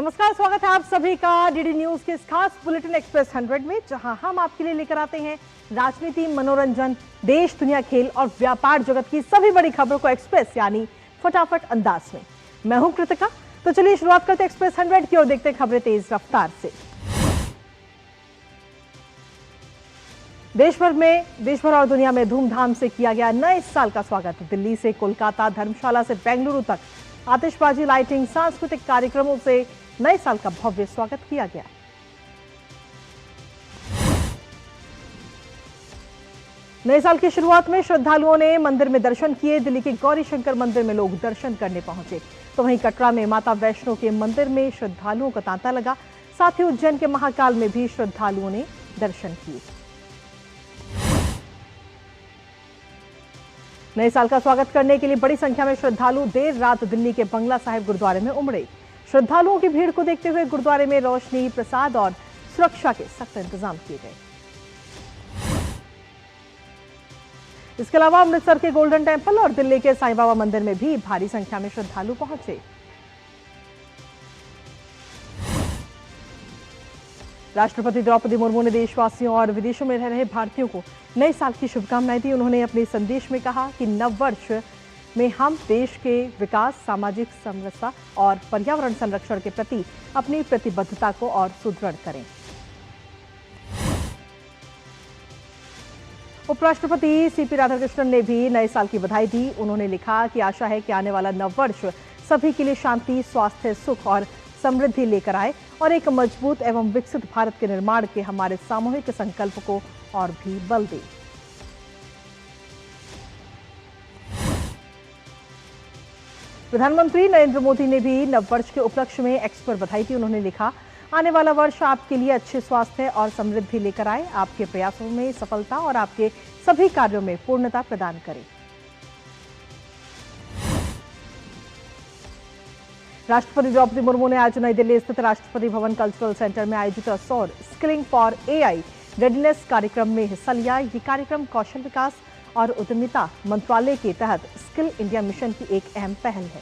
नमस्कार, स्वागत है आप सभी का डीडी न्यूज के इस खास बुलेटिन एक्सप्रेस 100 में, जहां हम आपके लिए लेकर आते हैं राजनीति, मनोरंजन, देश दुनिया, खेल और व्यापार जगत की सभी बड़ी खबरों को एक्सप्रेस यानी फटाफट अंदाज में। मैं हूं कृतिका। तो चलिए शुरुआत करते हैं एक्सप्रेस 100 की और देखते हैं खबरें तेज रफ्तार से। देश भर और दुनिया में धूमधाम से किया गया नए साल का स्वागत। दिल्ली से कोलकाता, धर्मशाला से बेंगलुरु तक आतिशबाजी, लाइटिंग, सांस्कृतिक कार्यक्रमों से नए साल का भव्य स्वागत किया गया। नए साल की शुरुआत में श्रद्धालुओं ने मंदिर में दर्शन किए। दिल्ली के गौरी शंकर मंदिर में लोग दर्शन करने पहुंचे, तो वहीं कटरा में माता वैष्णो के मंदिर में श्रद्धालुओं का तांता लगा। साथ ही उज्जैन के महाकाल में भी श्रद्धालुओं ने दर्शन किए। नए साल का स्वागत करने के लिए बड़ी संख्या में श्रद्धालु देर रात दिल्ली के बंगला साहिब गुरुद्वारे में उमड़े। श्रद्धालुओं की भीड़ को देखते हुए गुरुद्वारे में रोशनी, प्रसाद और सुरक्षा के सख्त इंतजाम किए गए। इसके अलावा अमृतसर के गोल्डन टेम्पल और दिल्ली के साईं बाबा मंदिर में भी भारी संख्या में श्रद्धालु पहुंचे। राष्ट्रपति द्रौपदी मुर्मू ने देशवासियों और विदेशों में रह रहे भारतीयों को नए साल की शुभकामनाएं दी। उन्होंने अपने संदेश में कहा कि नववर्ष में हम देश के विकास, सामाजिक समरसता और पर्यावरण संरक्षण के प्रति अपनी प्रतिबद्धता को और सुदृढ़ करें। उपराष्ट्रपति सीपी राधाकृष्णन ने भी नए साल की बधाई दी। उन्होंने लिखा कि आशा है कि आने वाला नववर्ष सभी के लिए शांति, स्वास्थ्य, सुख और समृद्धि लेकर आए और एक मजबूत एवं विकसित भारत के निर्माण के हमारे सामूहिक संकल्प को और भी बल दे। प्रधानमंत्री नरेंद्र मोदी ने भी नववर्ष के उपलक्ष्य में एक्स पर बधाई दी। उन्होंने लिखा, आने वाला वर्ष आपके लिए अच्छे स्वास्थ्य और समृद्धि लेकर आए, आपके प्रयासों में सफलता और आपके सभी कार्यों में पूर्णता प्रदान करे। राष्ट्रपति द्रौपदी मुर्मू ने आज नई दिल्ली स्थित राष्ट्रपति भवन कल्चरल सेंटर में आयोजित सौर स्किलिंग फॉर एआई रेडीनेस कार्यक्रम में हिस्सा लिया। ये कार्यक्रम कौशल विकास और उद्यमिता मंत्रालय के तहत स्किल इंडिया मिशन की एक अहम पहल है।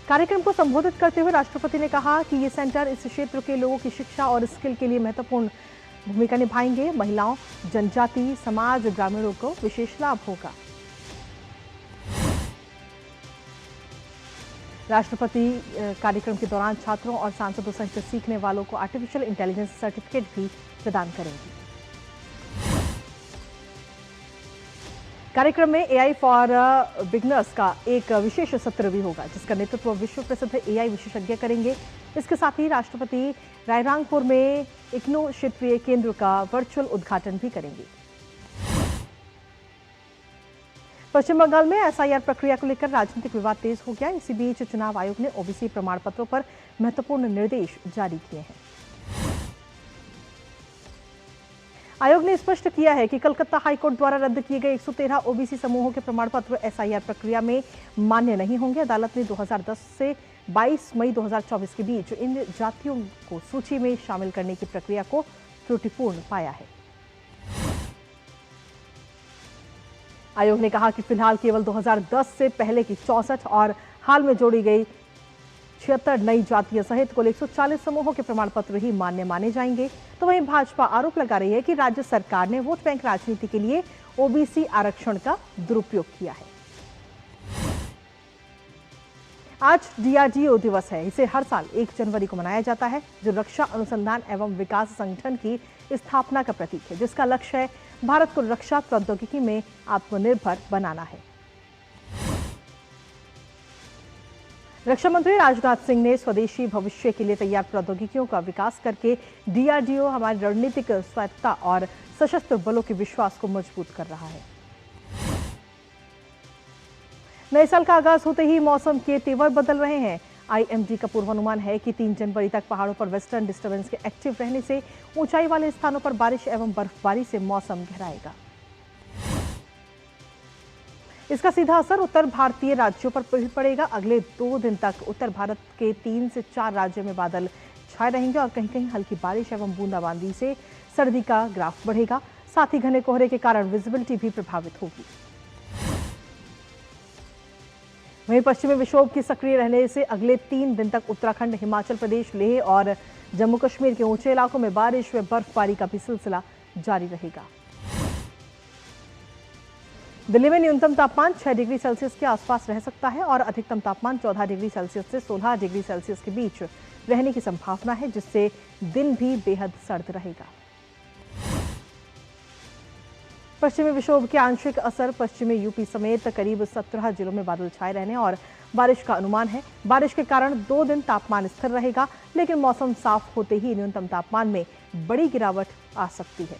कार्यक्रम को संबोधित करते हुए राष्ट्रपति ने कहा कि ये सेंटर इस क्षेत्र के लोगों की शिक्षा और स्किल के लिए महत्वपूर्ण भूमिका निभाएंगे। महिलाओं, जनजाति, समाज, ग्रामीणों को विशेष लाभ होगा। राष्ट्रपति कार्यक्रम के दौरान छात्रों और सांसदों सहित सीखने वालों को आर्टिफिशियल इंटेलिजेंस सर्टिफिकेट भी प्रदान करेंगे। कार्यक्रम में एआई फॉर बिगनर्स का एक विशेष सत्र भी होगा, जिसका नेतृत्व विश्व प्रसिद्ध एआई विशेषज्ञ करेंगे। इसके साथ ही राष्ट्रपति रायरंगपुर में इग्नू क्षेत्रीय केंद्र का वर्चुअल उद्घाटन भी करेंगे। पश्चिम बंगाल में एसआईआर प्रक्रिया को लेकर राजनीतिक विवाद तेज हो गया। इसी बीच चुनाव आयोग ने ओबीसी प्रमाण पत्रों पर महत्वपूर्ण निर्देश जारी किए हैं। आयोग ने स्पष्ट किया है कि कलकत्ता हाईकोर्ट द्वारा रद्द किए गए 113 ओबीसी समूहों के प्रमाण पत्र एसआईआर प्रक्रिया में मान्य नहीं होंगे। अदालत ने 2010 से 22 मई 2024 के बीच इन जातियों को सूची में शामिल करने की प्रक्रिया को त्रुटिपूर्ण पाया है। आयोग ने कहा कि फिलहाल केवल 2010 से पहले की 64 और हाल में जोड़ी गई 76 नई जातियां सहित कुल 140 समूहों के प्रमाण पत्र ही मान्य माने जाएंगे। तो वहीं भाजपा आरोप लगा रही है कि राज्य सरकार ने वोट बैंक राजनीति के लिए ओबीसी आरक्षण का दुरुपयोग किया है। आज डीआरडीओ दिवस है। इसे हर साल 1 जनवरी को मनाया जाता है, जो रक्षा अनुसंधान एवं विकास संगठन की स्थापना का प्रतीक है, जिसका लक्ष्य है भारत को रक्षा प्रौद्योगिकी में आत्मनिर्भर बनाना है। रक्षा मंत्री राजनाथ सिंह ने स्वदेशी भविष्य के लिए तैयार प्रौद्योगिकियों का विकास करके डीआरडीओ हमारी रणनीतिक स्वायत्तता और सशस्त्र बलों के विश्वास को मजबूत कर रहा है। नए साल का आगाज होते ही मौसम के तेवर बदल रहे हैं। आईएमडी का पूर्वानुमान है कि 3 जनवरी तक पहाड़ों पर वेस्टर्न डिस्टर्बेंस के एक्टिव रहने से ऊंचाई वाले स्थानों पर बारिश एवं बर्फबारी से मौसम गहराएगा। इसका सीधा असर उत्तर भारतीय राज्यों पर भी पड़ेगा। अगले 2 दिन तक उत्तर भारत के 3 से 4 राज्यों में बादल छाए रहेंगे और कहीं कहीं हल्की बारिश एवं बूंदाबांदी से सर्दी का ग्राफ बढ़ेगा। साथ ही घने कोहरे के कारण विजिबिलिटी भी प्रभावित होगी। वहीं पश्चिमी विक्षोभ की सक्रिय रहने से अगले 3 दिन तक उत्तराखंड, हिमाचल प्रदेश, लेह और जम्मू कश्मीर के ऊंचे इलाकों में बारिश व बर्फबारी का भी सिलसिला जारी रहेगा। दिल्ली में न्यूनतम तापमान 6 डिग्री सेल्सियस के आसपास रह सकता है और अधिकतम तापमान 14 डिग्री सेल्सियस से 16 डिग्री सेल्सियस के बीच रहने की संभावना है, जिससे दिन भी बेहद सर्द रहेगा। पश्चिमी विक्षोभ के आंशिक असर पश्चिमी यूपी समेत करीब 17 जिलों में बादल छाए रहने और बारिश का अनुमान है। बारिश के कारण 2 दिन तापमान स्थिर रहेगा, लेकिन मौसम साफ होते ही न्यूनतम तापमान में बड़ी गिरावट आ सकती है।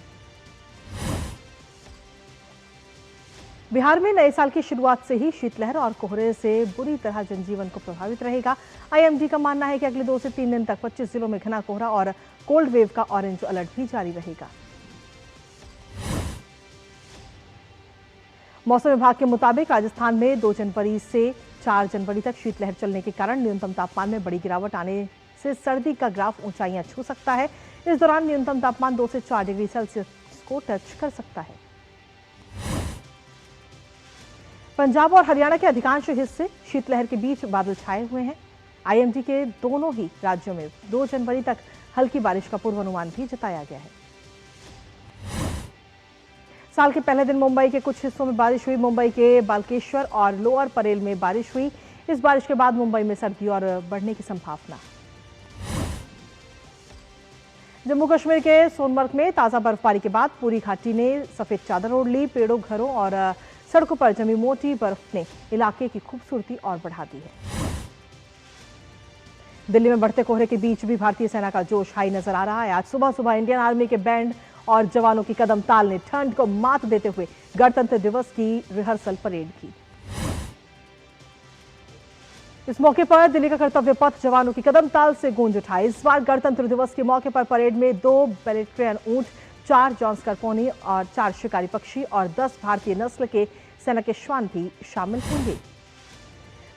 बिहार में नए साल की शुरुआत से ही शीतलहर और कोहरे से बुरी तरह जनजीवन को प्रभावित रहेगा। आईएमडी का मानना है कि अगले 2 से 3 दिन तक 25 जिलों में घना कोहरा और कोल्ड वेव का ऑरेंज अलर्ट भी जारी रहेगा। मौसम विभाग के मुताबिक राजस्थान में 2 जनवरी से 4 जनवरी तक शीतलहर चलने के कारण न्यूनतम तापमान में बड़ी गिरावट आने से सर्दी का ग्राफ ऊंचाइयां छू सकता है। इस दौरान न्यूनतम तापमान 2 से 4 डिग्री सेल्सियस को टच कर सकता है। पंजाब और हरियाणा के अधिकांश हिस्से शीतलहर के बीच बादल छाए हुए हैं। आईएमडी के दोनों ही राज्यों में 2 जनवरी तक हल्की बारिश का पूर्वानुमान भी जताया गया है। साल के पहले दिन मुंबई के कुछ हिस्सों में बारिश हुई। मुंबई के बालकेश्वर और लोअर परेल में बारिश हुई। इस बारिश के बाद मुंबई में सर्दी और बढ़ने की संभावना। जम्मू कश्मीर के सोनमर्ग में ताजा बर्फबारी के बाद पूरी घाटी ने सफेद चादर ओढ़ ली। पेड़ों, घरों और सड़कों पर जमी मोटी बर्फ ने इलाके की खूबसूरती और बढ़ा दी है। दिल्ली में बढ़ते कोहरे के बीच भी भारतीय सेना का जोश हाई नजर आ रहा है। आज सुबह सुबह इंडियन आर्मी के बैंड और जवानों की कदम ताल ने ठंड को मात देते हुए गणतंत्र दिवस की रिहर्सल परेड की। इस मौके पर दिल्ली का कर्तव्य पथ जवानों की कदम ताल से गूंज उठा। इस बार गणतंत्र दिवस के मौके पर परेड में 2 बेलेट्रियन ऊंट, 4 जॉन्सकर पोनी और 4 शिकारी पक्षी और 10 भारतीय नस्ल के सेना के श्वान भी शामिल होंगे।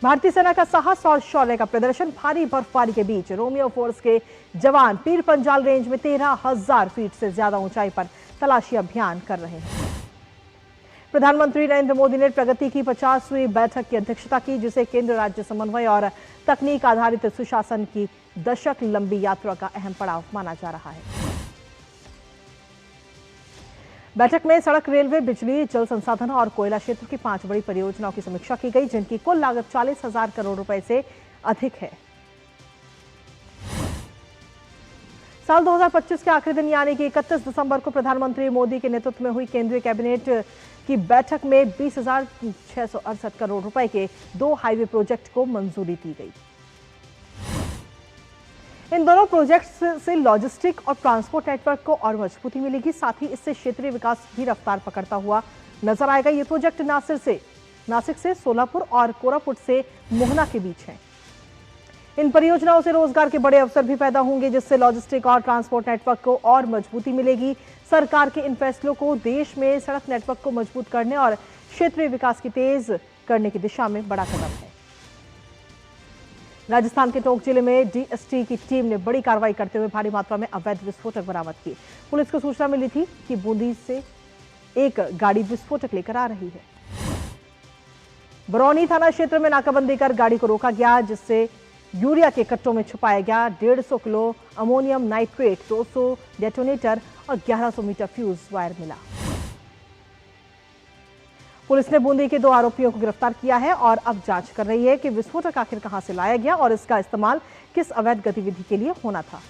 भारतीय सेना का साहस और शौर्य का प्रदर्शन भारी बर्फबारी के बीच रोमियो फोर्स के जवान पीर पंजाल रेंज में 13,000 फीट से ज्यादा ऊंचाई पर तलाशी अभियान कर रहे हैं। प्रधानमंत्री नरेंद्र मोदी ने प्रगति की 50वीं बैठक की अध्यक्षता की, जिसे केंद्र राज्य समन्वय और तकनीक आधारित सुशासन की दशक लंबी यात्रा का अहम पड़ाव माना जा रहा है। बैठक में सड़क, रेलवे, बिजली, जल संसाधन और कोयला क्षेत्र की 5 बड़ी परियोजनाओं की समीक्षा की गई, जिनकी कुल लागत 40,000 करोड़ रुपए से अधिक है। साल 2025 के आखिरी दिन यानी कि 31 दिसंबर को प्रधानमंत्री मोदी के नेतृत्व में हुई केंद्रीय कैबिनेट की बैठक में 20,668 करोड़ रुपए के 2 हाईवे प्रोजेक्ट को मंजूरी दी गई। इन दोनों प्रोजेक्ट्स से लॉजिस्टिक और ट्रांसपोर्ट नेटवर्क को और मजबूती मिलेगी। साथ ही इससे क्षेत्रीय विकास भी रफ्तार पकड़ता हुआ नजर आएगा। ये प्रोजेक्ट नासिक से सोलापुर और कोरापुट से मोहना के बीच हैं। इन परियोजनाओं से रोजगार के बड़े अवसर भी पैदा होंगे, जिससे लॉजिस्टिक और ट्रांसपोर्ट नेटवर्क को और मजबूती मिलेगी। सरकार के इन फैसलों को देश में सड़क नेटवर्क को मजबूत करने और क्षेत्रीय विकास की तेज करने की दिशा में बड़ा कदम है। राजस्थान के टोंक जिले में डीएसटी की टीम ने बड़ी कार्रवाई करते हुए भारी मात्रा में अवैध विस्फोटक बरामद किए। पुलिस को सूचना मिली थी कि बूंदी से एक गाड़ी विस्फोटक लेकर आ रही है। बरौनी थाना क्षेत्र में नाकाबंदी कर गाड़ी को रोका गया, जिससे यूरिया के कट्टों में छुपाया गया 150 किलो अमोनियम नाइट्रेट, 200 डेटोनेटर और 1100 मीटर फ्यूज वायर मिला। पुलिस ने बूंदी के 2 आरोपियों को गिरफ्तार किया है और अब जांच कर रही है कि विस्फोटक आखिर कहां से लाया गया और इसका इस्तेमाल किस अवैध गतिविधि के लिए होना था।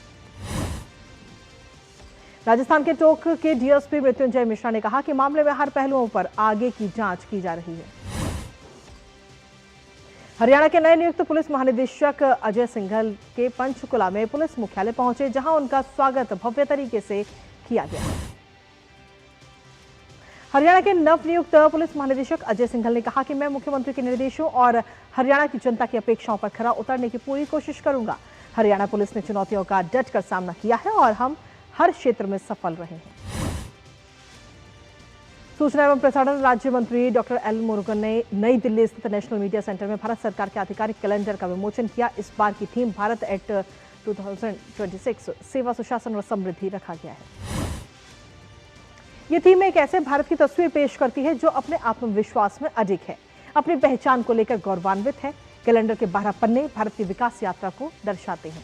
राजस्थान के टोंक के डीएसपी मृत्युंजय मिश्रा ने कहा कि मामले में हर पहलुओं पर आगे की जांच की जा रही है। हरियाणा के नए नियुक्त पुलिस महानिदेशक अजय सिंघल के पंचकुला में पुलिस मुख्यालय पहुंचे, जहां उनका स्वागत भव्य तरीके से किया गया। हरियाणा के नवनियुक्त पुलिस महानिदेशक अजय सिंघल ने कहा कि मैं मुख्यमंत्री के निर्देशों और हरियाणा की जनता की अपेक्षाओं पर खरा उतरने की पूरी कोशिश करूंगा। हरियाणा पुलिस ने चुनौतियों का डटकर सामना किया है और हम हर क्षेत्र में सफल रहे हैं। सूचना एवं प्रसारण राज्य मंत्री डॉक्टर एल मुरुगन ने नई दिल्ली स्थित नेशनल मीडिया सेंटर में भारत सरकार के आधिकारिक कैलेंडर का विमोचन किया। इस बार की थीम भारत एट 2026 सेवा, सुशासन और समृद्धि रखा गया है। ये थीम एक ऐसे भारत की तस्वीर पेश करती है जो अपने आत्मविश्वास में अडिग है, अपनी पहचान को लेकर गौरवान्वित है। कैलेंडर के 12 पन्ने भारत की विकास यात्रा को दर्शाते हैं।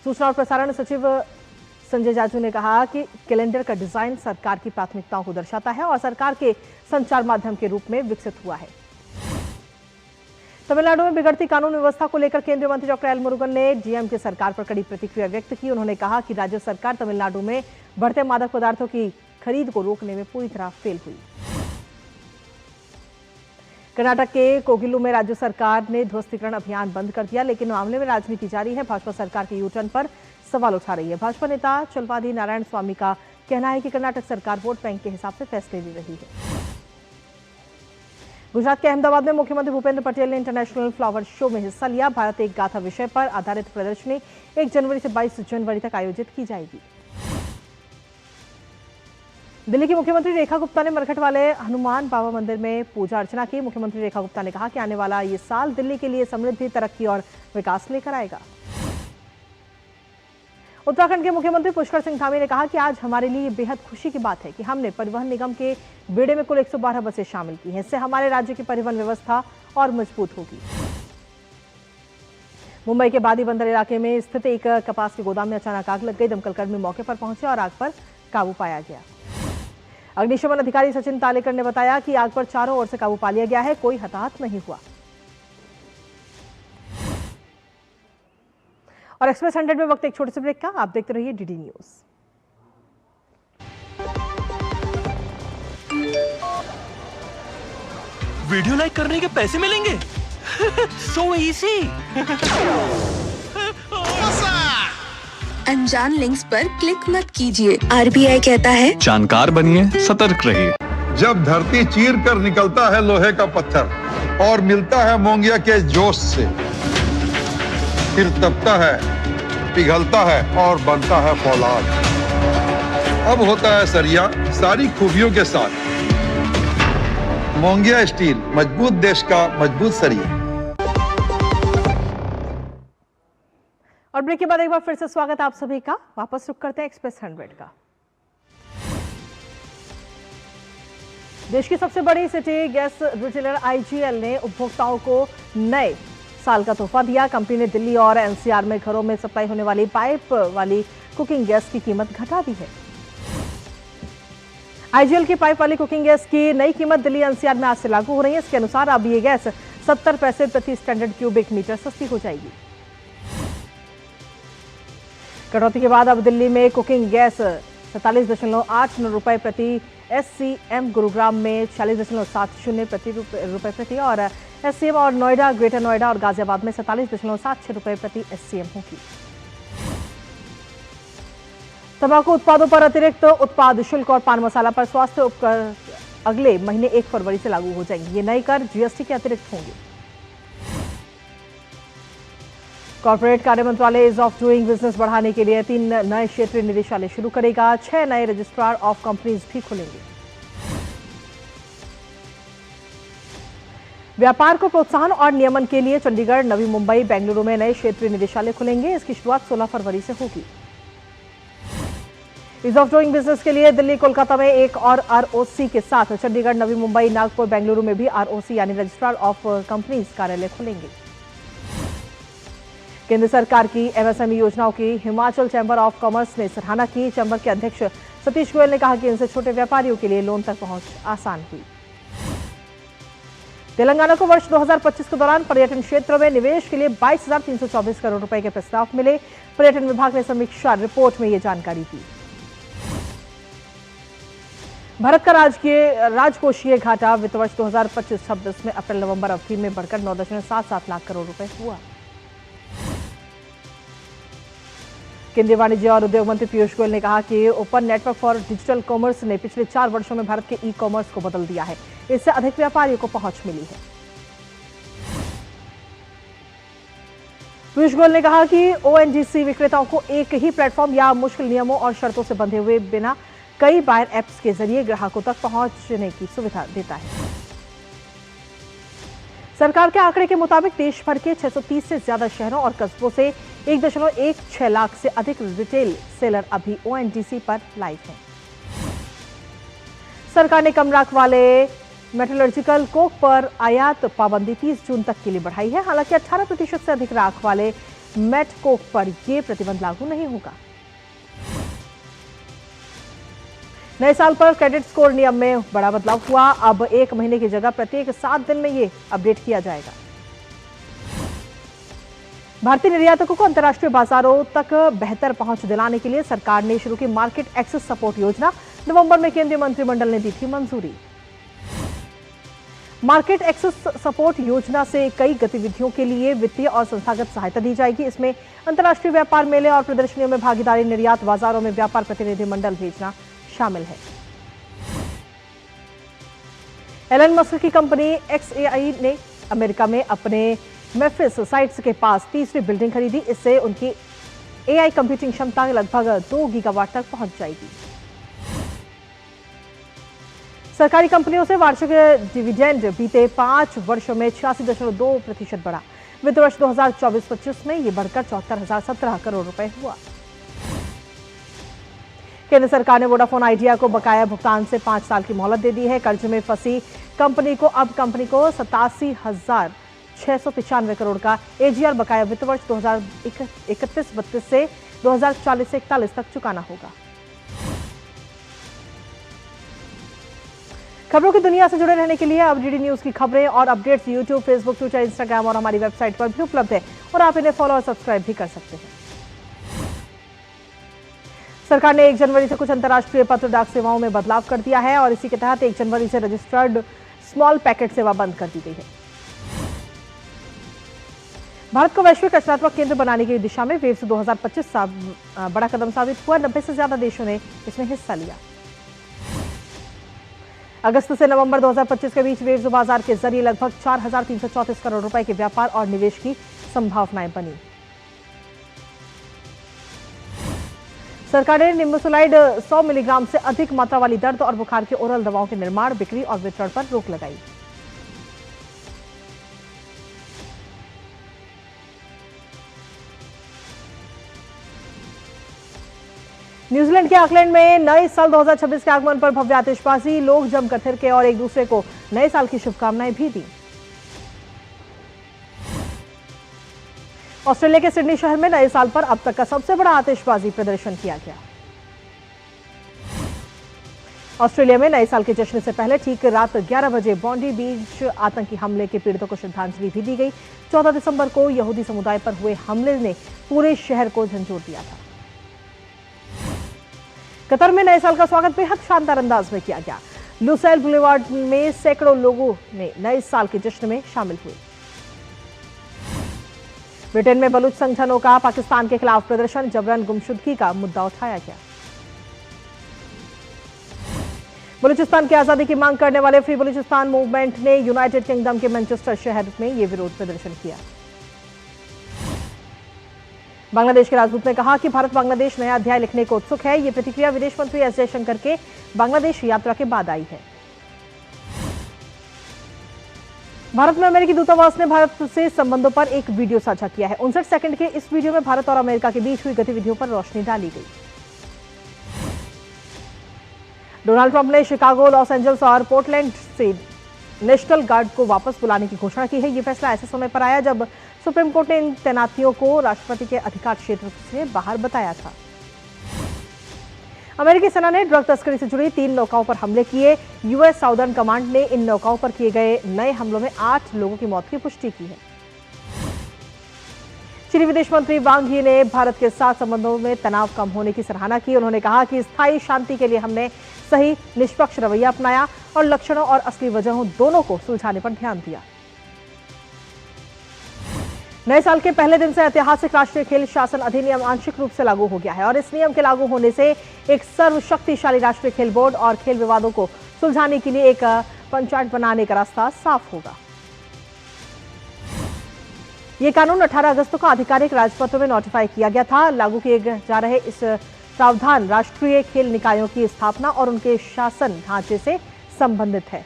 सूचना और प्रसारण सचिव संजय जाजू ने कहा कि कैलेंडर का डिजाइन सरकार की प्राथमिकताओं को दर्शाता है और सरकार के संचार माध्यम के रूप में विकसित हुआ है। तमिलनाडु में बिगड़ती कानून व्यवस्था को लेकर केंद्रीय मंत्री डॉक्टर एल मुरुगन ने डीएमके सरकार पर कड़ी प्रतिक्रिया व्यक्त की। उन्होंने कहा कि राज्य सरकार तमिलनाडु में बढ़ते मादक पदार्थों की खरीद को रोकने में पूरी तरह फेल हुई। कर्नाटक के कोगिलू में राज्य सरकार ने ध्वस्तीकरण अभियान बंद कर दिया, लेकिन मामले में राजनीति जारी है। भाजपा सरकार के यू टर्न पर सवाल उठा रही है। भाजपा नेता चलवादी नारायण स्वामी का कहना है कि कर्नाटक सरकार वोट बैंक के हिसाब से फैसले ले रही है। गुजरात के अहमदाबाद में मुख्यमंत्री भूपेंद्र पटेल ने इंटरनेशनल फ्लावर शो में हिस्सा लिया। भारत एक गाथा विषय पर आधारित प्रदर्शनी 1 जनवरी से 22 जनवरी तक आयोजित की जाएगी। दिल्ली की मुख्यमंत्री रेखा गुप्ता ने मरघट वाले हनुमान बाबा मंदिर में पूजा अर्चना की। मुख्यमंत्री रेखा गुप्ता ने कहा कि आने वाला ये साल दिल्ली के लिए समृद्धि, तरक्की और विकास लेकर आएगा। उत्तराखंड के मुख्यमंत्री पुष्कर सिंह धामी ने कहा कि आज हमारे लिए बेहद खुशी की बात है कि हमने परिवहन निगम के बेड़े में कुल 112 बसें शामिल की हैं। इससे हमारे राज्य की परिवहन व्यवस्था और मजबूत होगी। मुंबई के बादी बंदर इलाके में स्थित एक कपास के गोदाम में अचानक आग लग गई। दमकल कर्मी मौके पर पहुंचे और आग पर काबू पाया गया। अग्निशमन अधिकारी सचिन तालेकर ने बताया कि आग पर चारों ओर से काबू पा लिया गया है, कोई हताहत नहीं हुआ। और एक्सप्रेस 100 में वक्त एक छोटे से ब्रेक का। आप देखते रहिए डीडी न्यूज। वीडियो लाइक करने के पैसे मिलेंगे? So easy. अनजान लिंक्स पर क्लिक मत कीजिए। आरबीआई कहता है जानकार बनिए, सतर्क रहिए। जब धरती चीर कर निकलता है लोहे का पत्थर और मिलता है मोंगिया के जोश से, फिर तपता है, पिघलता है और बनता है फौलाद। अब होता है सरिया सारी खूबियों के साथ। मोंगिया स्टील, मजबूत देश का मजबूत सरिया। और ब्रेक के बाद एक बार फिर से स्वागत आप सभी का। वापस रुक करते हैं एक्सप्रेस 100 का। देश की सबसे बड़ी सिटी गैस रिटेलर आईजीएल ने उपभोक्ताओं को नए साल का तोहफा दिया। कंपनी ने दिल्ली और एनसीआर में घरों में सप्लाई होने वाली पाइप वाली कुकिंग गैस की कीमत घटा दी है। आईजीएल की पाइप वाली कुकिंग गैस की नई कीमत दिल्ली एनसीआर में आज से लागू हो रही है। इसके अनुसार अब ये गैस 70 पैसे प्रति स्टैंडर्ड क्यूबिक मीटर सस्ती हो जाएगी। कटौती के बाद अब दिल्ली में कुकिंग गैस 47.89 रुपए प्रति एससीएम, गुरुग्राम में 46.70 रुपए प्रति और एससीएम और नोएडा, ग्रेटर नोएडा और गाजियाबाद में 47.76 रुपए प्रति एससीएम होगी। तंबाकू उत्पादों पर अतिरिक्त उत्पाद शुल्क और पान मसाला पर स्वास्थ्य उपकर अगले महीने 1 फरवरी से लागू हो जाएंगे। ये नए कर जीएसटी के अतिरिक्त होंगे। कॉर्पोरेट कार्य मंत्रालय इज ऑफ डूइंग बिजनेस बढ़ाने के लिए 3 नए क्षेत्रीय निदेशालय शुरू करेगा। 6 नए रजिस्ट्रार ऑफ कंपनीज भी खुलेंगे। व्यापार को प्रोत्साहन और नियमन के लिए चंडीगढ़, नवी मुंबई, बेंगलुरु में नए क्षेत्रीय निदेशालय खुलेंगे। इसकी शुरुआत 16 फरवरी से होगी। इज ऑफ डूइंग बिजनेस के लिए दिल्ली, कोलकाता में एक और आरओसी के साथ चंडीगढ़, नवी मुंबई, नागपुर, बेंगलुरु में भी आरओसी यानी रजिस्ट्रार ऑफ कंपनीज कार्यालय खुलेंगे। केंद्र सरकार की एमएसएमई योजनाओं की हिमाचल चैंबर ऑफ कॉमर्स ने सराहना की। चैंबर के अध्यक्ष सतीश गोयल ने कहा कि इनसे छोटे व्यापारियों के लिए लोन तक पहुंच आसान हुई। तेलंगाना को वर्ष 2025 के दौरान पर्यटन क्षेत्र में निवेश के लिए 22,324 करोड़ रुपए के प्रस्ताव मिले। पर्यटन विभाग ने समीक्षा रिपोर्ट में यह जानकारी दी। भारत का राजकोषीय घाटा वित्त वर्ष 2025-26 में अप्रैल-नवंबर अवधि में बढ़कर 9.77 लाख करोड़ रुपए हुआ। केंद्रीय वाणिज्य और उद्योग मंत्री पीयूष गोयल ने कहा कि open network for digital commerce ने पिछले 4 वर्षों में भारत के ई कॉमर्स को बदल दिया है। इससे अधिक व्यापारियों को पहुंच मिली है। पीयूष गोयल ने कहा कि ओएनजीसी विक्रेताओं को एक ही प्लेटफॉर्म या मुश्किल नियमों और शर्तों से बंधे हुए बिना कई बायर ऐप्स के जरिए ग्राहकों तक पहुंचने की सुविधा देता है। सरकार के आंकड़े के मुताबिक देश भर के 630 से ज्यादा शहरों और कस्बों से 1.16 लाख से अधिक रिटेल सेलर अभी ओएनजीसी पर लाइव हैं। सरकार ने कम राख वाले मेटलर्जिकल कोक पर आयात पाबंदी 30 जून तक के लिए बढ़ाई है। हालांकि 18% से अधिक राख वाले मेट कोक पर यह प्रतिबंध लागू नहीं होगा। नए साल पर क्रेडिट स्कोर नियम में बड़ा बदलाव हुआ। अब 1 महीने की जगह प्रत्येक 7 दिन में यह अपडेट किया जाएगा। भारतीय निर्यातकों को अंतर्राष्ट्रीय बाजारों तक बेहतर पहुंच दिलाने के लिए सरकार ने शुरू की मार्केट एक्सेस सपोर्ट योजना। नवंबर में केंद्रीय मंत्रिमंडल ने दी थी मंजूरी। मार्केट एक्सेस सपोर्ट योजना से कई गतिविधियों के लिए वित्तीय और संस्थागत सहायता दी जाएगी। इसमें अंतर्राष्ट्रीय व्यापार मेले और प्रदर्शनियों में भागीदारी, निर्यात बाजारों में व्यापार प्रतिनिधि मंडल भेजना शामिल है। एलन मस्क की कंपनी XAI ने अमेरिका में अपने मेफिस साइट्स के पास तीसरी बिल्डिंग खरीदी। इससे उनकी AI कंप्यूटिंग क्षमता लगभग 2 गीगावाट तक पहुंच जाएगी। सरकारी कंपनियों से वार्षिक डिविडेंड बीते 5 वर्षों में 86.2% बढ़ा। वित्त वर्ष 2024-25 में यह बढ़कर 74,017 करोड़ रुपए हुआ। केंद्र सरकार ने वोडाफोन आइडिया को बकाया भुगतान से 5 साल की मोहलत दे दी है। कर्ज में फंसी कंपनी को 87,695 करोड़ का AGR बकाया वित्त वर्ष 2031-32 से 2040-41 तक चुकाना होगा। खबरों की दुनिया से जुड़े रहने के लिए अब DD न्यूज की खबरें और updates YouTube, Facebook, Twitter, Instagram और हमारी वेबसाइट पर भी उपलब्ध है और आप इन्हें फॉलो और सब्सक्राइब भी कर सकते हैं। सरकार ने 1 जनवरी से कुछ अंतर्राष्ट्रीय पत्र डाक सेवाओं में बदलाव कर दिया है और इसी के तहत 1 जनवरी से रजिस्टर्ड स्मॉल पैकेट सेवा बंद कर दी गई है। भारत को वैश्विक रचनात्मक केंद्र बनाने की दिशा में वेव्स 2025 बड़ा कदम साबित हुआ। 90 से ज्यादा देशों ने इसमें हिस्सा लिया। अगस्त से नवंबर 2025 के बीच वेव्स बाजार के जरिए लगभग 4,334 करोड़ रुपए के व्यापार और निवेश की संभावनाएं बनी। सरकार ने निम्बुसुलाइड 100 मिलीग्राम से अधिक मात्रा वाली दर्द और बुखार के ओरल दवाओं के निर्माण, बिक्री और वितरण पर रोक लगाई। न्यूजीलैंड के ऑकलैंड में नए साल 2026 के आगमन पर भव्य आतिशबाजी, लोग जमकर थिरके और एक दूसरे को नए साल की शुभकामनाएं भी दी। ऑस्ट्रेलिया के सिडनी शहर में नए साल पर अब तक का सबसे बड़ा आतिशबाजी प्रदर्शन किया गया। ऑस्ट्रेलिया में नए साल के जश्न से पहले ठीक रात 11 बजे बॉन्डी बीच आतंकी हमले के पीड़ितों को श्रद्धांजलि भी दी गई। 14 दिसंबर को यहूदी समुदाय पर हुए हमले ने पूरे शहर को झंझोर दिया था। कतर में नए साल का स्वागत बेहद शानदार अंदाज में किया गया। लुसैल बुलेवार्ड में सैकड़ों लोगों ने नए साल के जश्न में शामिल हुए। ब्रिटेन में बलूच संगठनों का पाकिस्तान के खिलाफ प्रदर्शन, जबरन गुमशुदगी का मुद्दा उठाया गया। बलूचिस्तान की आजादी की मांग करने वाले फ्री बलूचिस्तान मूवमेंट ने यूनाइटेड किंगडम के मैनचेस्टर शहर में यह विरोध प्रदर्शन किया। बांग्लादेश के राजदूत ने कहा कि भारत बांग्लादेश नया अध्याय लिखने को उत्सुक है। यह प्रतिक्रिया विदेश मंत्री एस जयशंकर के बांग्लादेश यात्रा के बाद आई है। भारत में अमेरिकी दूतावास ने भारत से संबंधों पर एक वीडियो साझा किया है। 59 सेकंड के इस वीडियो में भारत और अमेरिका के बीच हुई गतिविधियों पर रोशनी डाली गई। डोनाल्ड ट्रंप ने शिकागो, लॉस एंजल्स और पोर्टलैंड से नेशनल गार्ड को वापस बुलाने की घोषणा की है। यह फैसला ऐसे समय पर आया जब सुप्रीम कोर्ट ने इन तैनातियों को राष्ट्रपति के अधिकार क्षेत्र से बाहर बताया था। अमेरिकी सेना ने ड्रग तस्करी से जुड़ी 3 नौकाओं पर हमले किए। यूएस साउदर्न कमांड ने इन नौकाओं पर किए गए नए हमलों में 8 लोगों की मौत की पुष्टि की है। चीनी विदेश मंत्री वांग यी ने भारत के साथ संबंधों में तनाव कम होने की सराहना की। उन्होंने कहा कि स्थायी शांति के लिए हमने सही निष्पक्ष रवैया अपनाया और लक्षणों और असली वजहों दोनों को सुलझाने पर ध्यान दिया। नए साल के पहले दिन से ऐतिहासिक राष्ट्रीय खेल शासन अधिनियम आंशिक रूप से लागू हो गया है और इस नियम के लागू होने से एक सर्वशक्तिशाली राष्ट्रीय खेल बोर्ड और खेल विवादों को सुलझाने के लिए एक पंचायत बनाने का रास्ता साफ होगा। यह कानून 18 अगस्त को आधिकारिक राजपत्र में नोटिफाई किया गया था। लागू किए जा रहे इस प्रावधान राष्ट्रीय खेल निकायों की स्थापना और उनके शासन ढांचे से संबंधित है।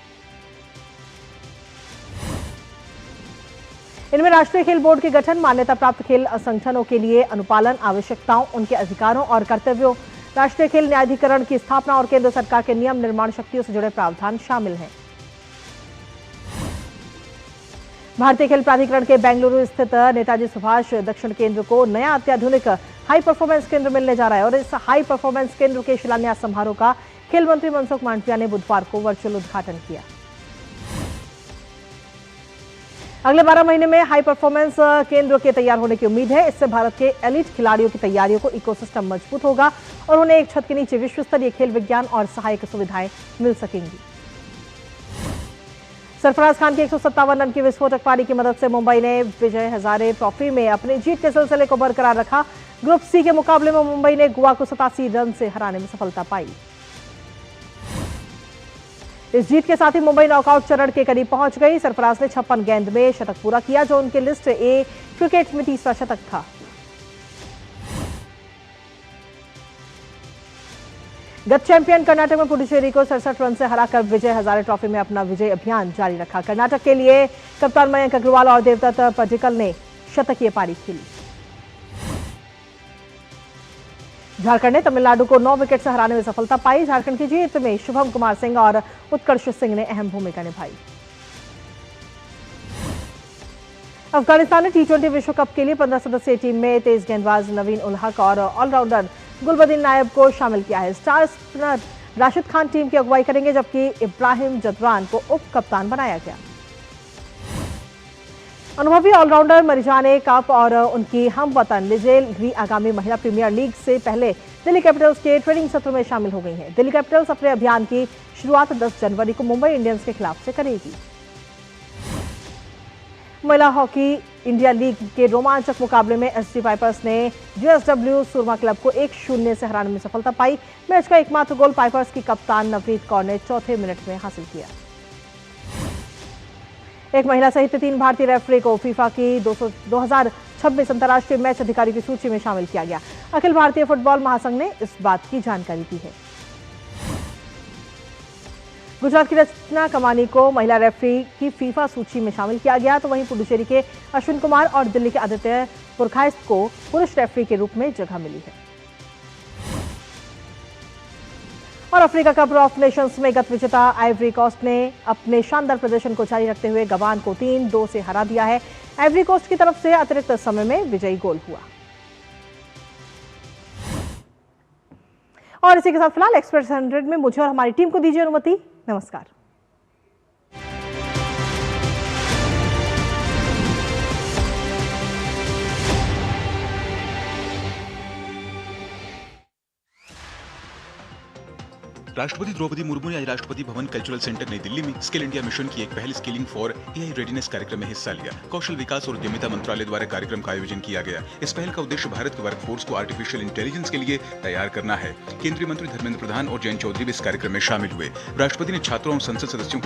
इनमें राष्ट्रीय खेल बोर्ड के गठन, मान्यता प्राप्त खेल संगठनों के लिए अनुपालन आवश्यकताओं, उनके अधिकारों और कर्तव्यों, राष्ट्रीय खेल न्यायाधिकरण की स्थापना और केंद्र सरकार के नियम निर्माण शक्तियों से जुड़े प्रावधान शामिल हैं। भारतीय खेल प्राधिकरण के बेंगलुरु स्थित नेताजी सुभाष दक्षिण केंद्र को नया अत्याधुनिक हाई परफॉर्मेंस केंद्र मिलने जा रहा है और इस हाई परफॉर्मेंस केंद्र के शिलान्यास समारोह का खेल मंत्री मनसुख मांडविया ने बुधवार को वर्चुअल उद्घाटन किया। अगले 12 महीने में हाई परफॉर्मेंस केंद्र के तैयार होने की उम्मीद है। इससे भारत के एलिट खिलाड़ियों की तैयारियों को इकोसिस्टम मजबूत होगा और उन्हें एक छत के नीचे विश्व स्तरीय खेल विज्ञान और सहायक सुविधाएं मिल सकेंगी। सरफराज खान की 157 रन की विस्फोटक पारी की मदद से मुंबई ने विजय हजारे ट्रॉफी में अपनी जीत के सिलसिले को बरकरार रखा। ग्रुप सी के मुकाबले में मुंबई ने गोवा को 87 रन से हराने में सफलता पाई। इस जीत के साथ ही मुंबई नॉकआउट चरण के करीब पहुंच गई। सरफराज ने 56 गेंद में शतक पूरा किया, जो उनके लिस्ट ए क्रिकेट में तीसरा शतक था। गत चैंपियन कर्नाटक में पुडुचेरी को 67 रन से हराकर विजय हजारे ट्रॉफी में अपना विजय अभियान जारी रखा। कर्नाटक के लिए कप्तान मयंक अग्रवाल और देवदत्त पडिक्कल ने शतकीय पारी खेली। झारखंड ने तमिलनाडु को 9 विकेट से हराने में सफलता पाई। झारखंड की जीत में शुभम कुमार सिंह और उत्कर्ष सिंह ने अहम भूमिका निभाई। अफगानिस्तान ने टी20 विश्व कप के लिए 15 सदस्यीय टीम में तेज गेंदबाज नवीन उल हक और ऑलराउंडर गुलबदीन नायब को शामिल किया है। Star spinner Rashid Khan team की अगुवाई करेंगे, जबकि इब्राहिम जदरान को उप कप्तान बनाया गया। अनुभवी ऑलराउंडर मरिजाने कप और उनकी हमवतन लिजेल भी आगामी महिला प्रीमियर लीग से पहले दिल्ली कैपिटल्स के ट्रेनिंग सत्र में शामिल हो गई हैं। दिल्ली कैपिटल्स अपने अभियान की शुरुआत 10 जनवरी को मुंबई इंडियंस के खिलाफ से करेगी। महिला हॉकी इंडिया लीग के रोमांचक मुकाबले में एसजी वाइपर्स ने जीएसडब्ल्यू सुरमा क्लब को 1-0 से हराने में सफलता पाई। मैच का एकमात्र गोल पाइपर्स की कप्तान नवनीत कौर ने चौथे मिनट में हासिल किया। एक महिला सहित 3 भारतीय रेफरी को फीफा की 2026 अंतर्राष्ट्रीय मैच अधिकारी की सूची में शामिल किया गया। अखिल भारतीय फुटबॉल महासंघ ने इस बात की जानकारी दी है। गुजरात की रचना कमानी को महिला रेफरी की फीफा सूची में शामिल किया गया, तो वहीं पुडुचेरी के अश्विन कुमार और दिल्ली के आदित्य पुरखाइस्त को पुरुष रेफरी के रूप में जगह मिली है। और अफ्रीका कप ऑफ नेशंस में गत विजेता आइवरी कोस्ट ने अपने शानदार प्रदर्शन को जारी रखते हुए गवान को 3-2 से हरा दिया है। आइवरी कोस्ट की तरफ से अतिरिक्त समय में विजयी गोल हुआ। और इसी के साथ फिलहाल एक्सप्रेस 100 में मुझे और हमारी टीम को दीजिए अनुमति। नमस्कार। राष्ट्रपति द्रौपदी मुर्मू ने आज राष्ट्रपति भवन कल्चरल सेंटर नई दिल्ली में स्किल इंडिया मिशन की एक पहल स्किलिंग फॉर एआई रेडीनेस कार्यक्रम में हिस्सा लिया। कौशल विकास और उद्यमिता मंत्रालय द्वारा कार्यक्रम का आयोजन किया गया। इस पहल का उद्देश्य भारत के वर्कफोर्स को आर्टिफिशियल इंटेलिजेंस के लिए तैयार करना है। केंद्रीय मंत्री धर्मेंद्र प्रधान और जयंत चौधरी भी इस कार्यक्रम में शामिल हुए। राष्ट्रपति ने छात्रों और संसद सदस्यों को